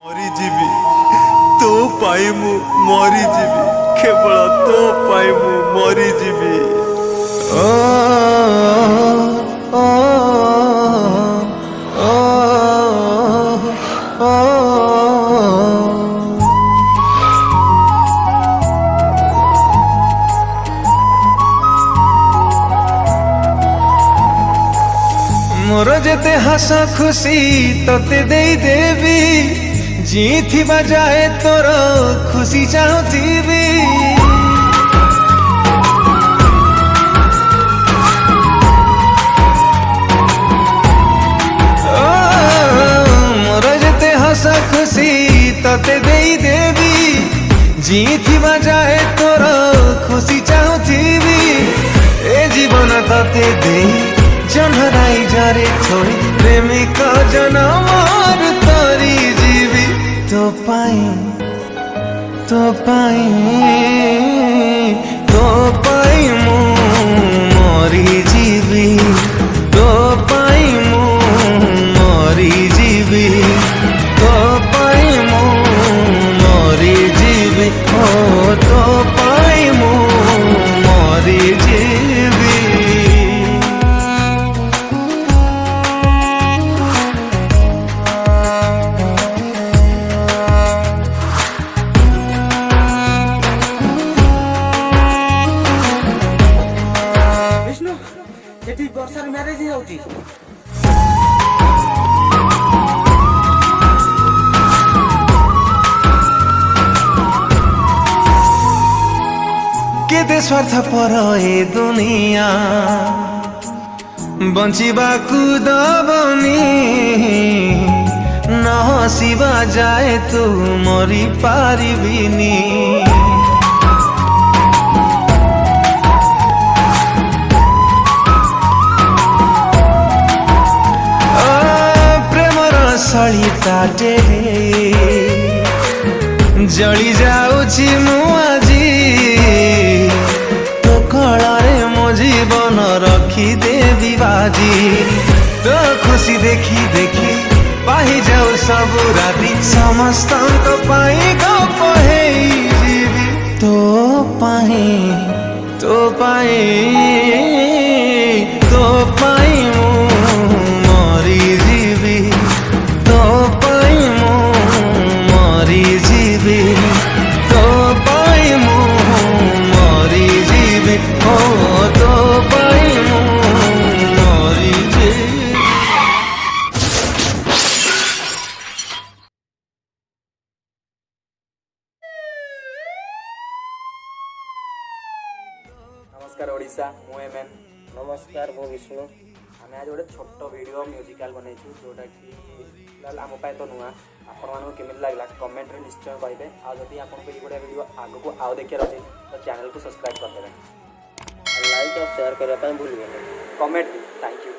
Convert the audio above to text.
मरीजीवी तो पाई मु मरीजीवी केवल तो पाई मु मरीजीवी ओ ओ ओ मोर जेते हस खुशी तते दे देवी जी थी बजाए तोर खुशी चाहूथी मोर जेते हस खुशी तते दे देवी जी थी बजाए तोर खुशी चाहूथी ए जीवन तते दे जनहराई जारे छोड़ी प्रेमिक जनम तरी जीवी तो पाई मु मरी जीवी तो पाई मु मरी जीवी तो पाई मु मरी जीवी ओ तो पाई मु मरी जीवी। वर्षार मैरेज होती केते स्वार्थ पर ए दुनिया बंचिबाकू दबनी न हसिबा जाए तू मरी पारिबिनी सलिताटे जली जाऊची मु आजी तो कलारे मो जीवन रखी देवी बाजी तो खुशी देखी देखी पाही जाऊ सब राती समस्त पाई गप जीवी तो पाई मु मरी जीवी तो पाई मु मरी जीवी तो पाई मु मरी जीवी ओ तो पाई मु मरी जीवी। नमस्कार ओडिशा मु एमएन नमस्कार मो विष्णु आम आज गोटे छोट वीडियो म्यूजिकल बनईचु जोटा कि फिलहाल आम तो नुआ आपण केमी लगला कमेंट रे निश्चय कहे आदि आपको ये गोटे वीडियो आग को आउ देखार अच्छे तो चैनल को सब्सक्राइब करदे लाइक और शेयर करने भूल गए कमेंट थैंक यू।